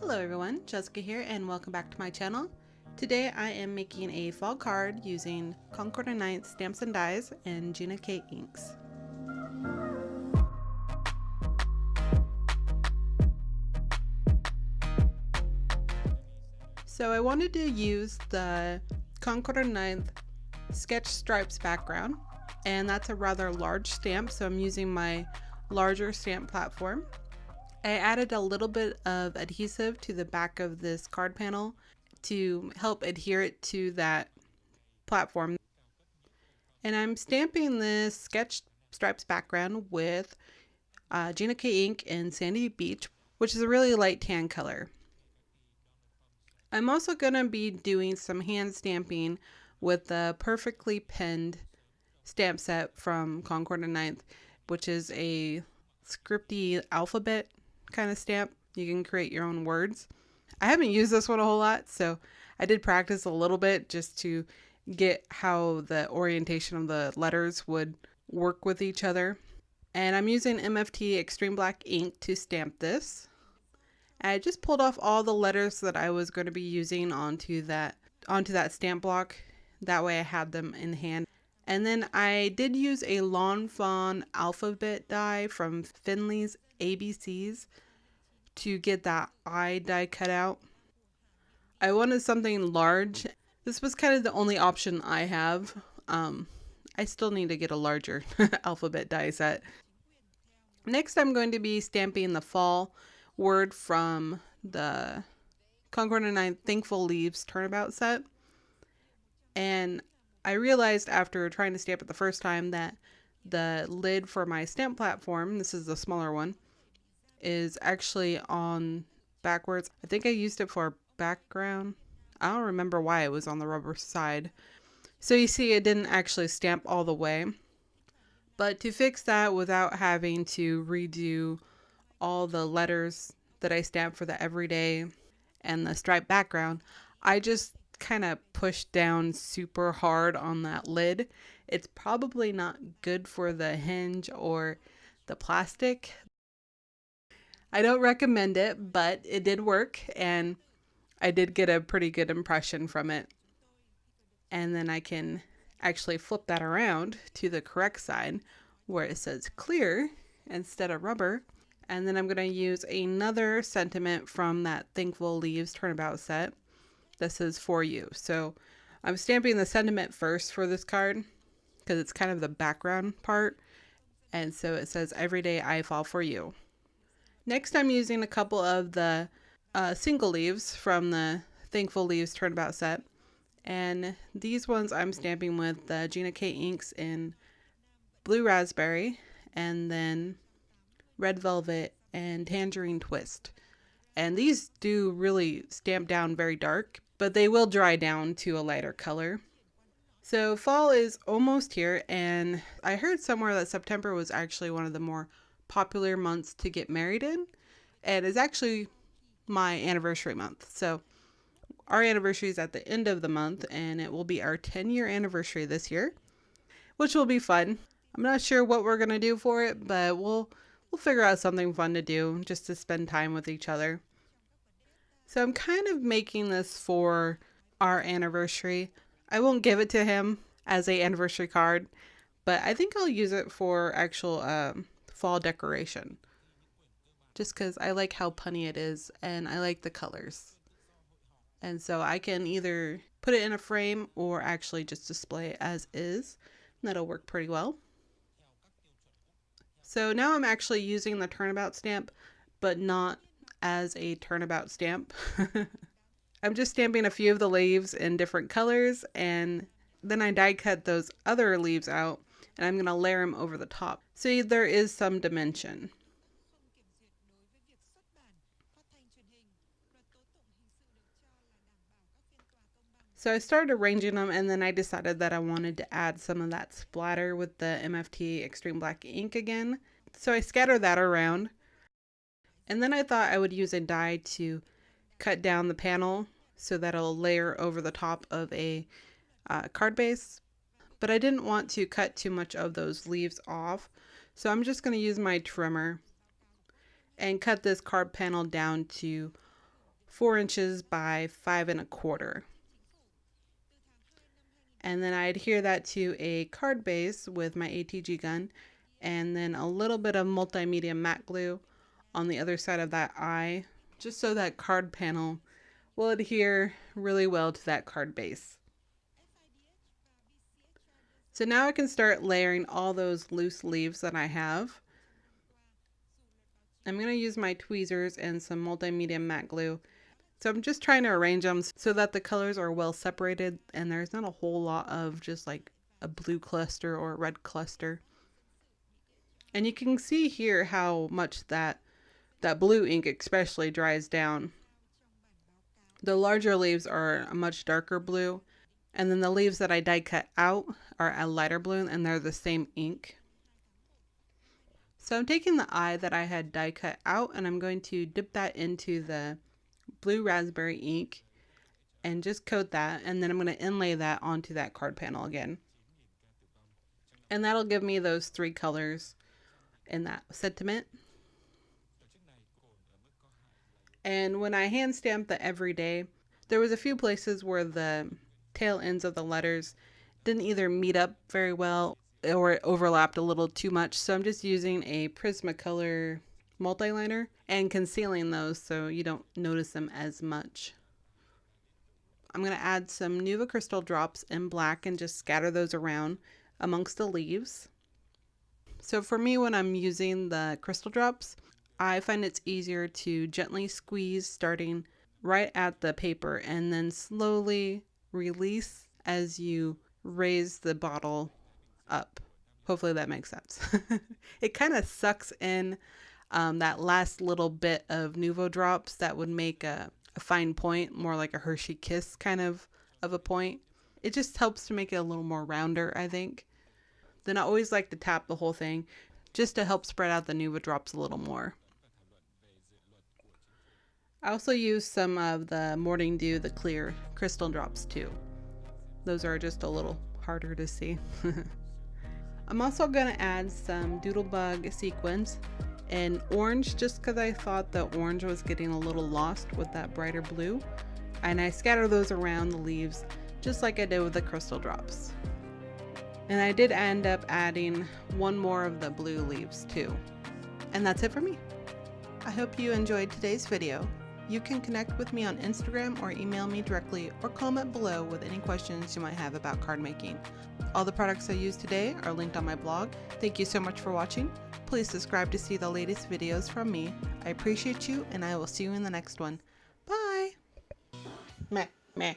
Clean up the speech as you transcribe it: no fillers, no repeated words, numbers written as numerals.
Hello everyone, Jessica here and welcome back to my channel. Today I am making a fall card using Concord 9th stamps and dies and Gina K inks. So I wanted to use the Concord 9th sketch stripes background, and that's a rather large stamp, so I'm using my larger stamp platform. I added a little bit of adhesive to the back of this card panel to help adhere it to that platform. And I'm stamping this sketch stripes background with Gina K ink in Sandy Beach, which is a really light tan color. I'm also going to be doing some hand stamping with the perfectly pinned stamp set from Concord 9th, which is a scripty alphabet kind of stamp. You can create your own words. I haven't used this one a whole lot, so I did practice a little bit just to get how the orientation of the letters would work with each other. And I'm using MFT Extreme Black Ink to stamp this. I just pulled off all the letters that I was going to be using onto that stamp block. That way I had them in hand. And then I did use a Lawn Fawn alphabet die from Finley's ABCs to get that I die cut out. I wanted something large. This was kind of the only option I have. I still need to get a larger alphabet die set. Next, I'm going to be stamping the fall word from the Concord 9th Thankful Leaves Turnabout set. And I realized after trying to stamp it the first time that the lid for my stamp platform, this is the smaller one, is actually on backwards. I think I used it for background. I don't remember why it was on the rubber side. So you see it didn't actually stamp all the way. But to fix that without having to redo all the letters that I stamped for the everyday and the striped background, I just kind of pushed down super hard on that lid. It's probably not good for the hinge or the plastic. I don't recommend it, but it did work and I did get a pretty good impression from it. And then I can actually flip that around to the correct side where it says clear instead of rubber. And then I'm going to use another sentiment from that Thankful Leaves Turnabout set. This is for you. So I'm stamping the sentiment first for this card because it's kind of the background part. And so it says, "Every day I fall for you." Next, I'm using a couple of the single leaves from the Thankful Leaves Turnabout set. And these ones I'm stamping with the Gina K inks in Blue Raspberry and then Red Velvet and Tangerine Twist. And these do really stamp down very dark, but they will dry down to a lighter color. So fall is almost here, and I heard somewhere that September was actually one of the more popular months to get married in, and is actually my anniversary month. So our anniversary is at the end of the month, and it will be our 10-year anniversary this year, which will be fun. I'm not sure what we're gonna do for it, but we'll figure out something fun to do just to spend time with each other. So I'm kind of making this for our anniversary. I won't give it to him as an anniversary card, but I think I'll use it for actual fall decoration. Just because I like how punny it is and I like the colors. And so I can either put it in a frame or actually just display it as is. That'll work pretty well. So now I'm actually using the Turnabout stamp, but not as a Turnabout stamp. I'm just stamping a few of the leaves in different colors, and then I die cut those other leaves out, and I'm going to layer them over the top. So there is some dimension. So I started arranging them, and then I decided that I wanted to add some of that splatter with the MFT Extreme Black Ink again. So I scattered that around. And then I thought I would use a die to cut down the panel so that it'll layer over the top of a card base. But I didn't want to cut too much of those leaves off. So I'm just going to use my trimmer and cut this card panel down to 4 inches by 5 1/4. And then I adhere that to a card base with my ATG gun, and then a little bit of multimedia matte glue on the other side of that eye, just so that card panel will adhere really well to that card base. So now I can start layering all those loose leaves that I have. I'm going to use my tweezers and some multimedia matte glue. So I'm just trying to arrange them so that the colors are well separated and there's not a whole lot of just like a blue cluster or a red cluster. And you can see here how much that blue ink especially dries down. The larger leaves are a much darker blue, and then the leaves that I die cut out are a lighter blue, and they're the same ink. So I'm taking the eye that I had die cut out and I'm going to dip that into the blue raspberry ink and just coat that, and then I'm going to inlay that onto that card panel again. And that'll give me those 3 colors in that sentiment. And when I hand stamped the everyday, there was a few places where the tail ends of the letters didn't either meet up very well or it overlapped a little too much. So I'm just using a Prismacolor multiliner and concealing those so you don't notice them as much. I'm going to add some Nuvo crystal drops in black and just scatter those around amongst the leaves. So for me, when I'm using the crystal drops, I find it's easier to gently squeeze starting right at the paper and then slowly release as you raise the bottle up. Hopefully that makes sense. It kind of sucks in that last little bit of Nuvo drops that would make a fine point, more like a Hershey Kiss kind of a point. It just helps to make it a little more rounder, I think. Then I always like to tap the whole thing just to help spread out the Nuvo drops a little more. I also use some of the Morning Dew, the clear crystal drops too. Those are just a little harder to see. I'm also going to add some Doodlebug sequins in orange just because I thought the orange was getting a little lost with that brighter blue. And I scatter those around the leaves just like I did with the crystal drops. And I did end up adding 1 more of the blue leaves too. And that's it for me. I hope you enjoyed today's video. You can connect with me on Instagram or email me directly or comment below with any questions you might have about card making. All the products I used today are linked on my blog. Thank you so much for watching. Please subscribe to see the latest videos from me. I appreciate you and I will see you in the next one. Bye! Meh, meh.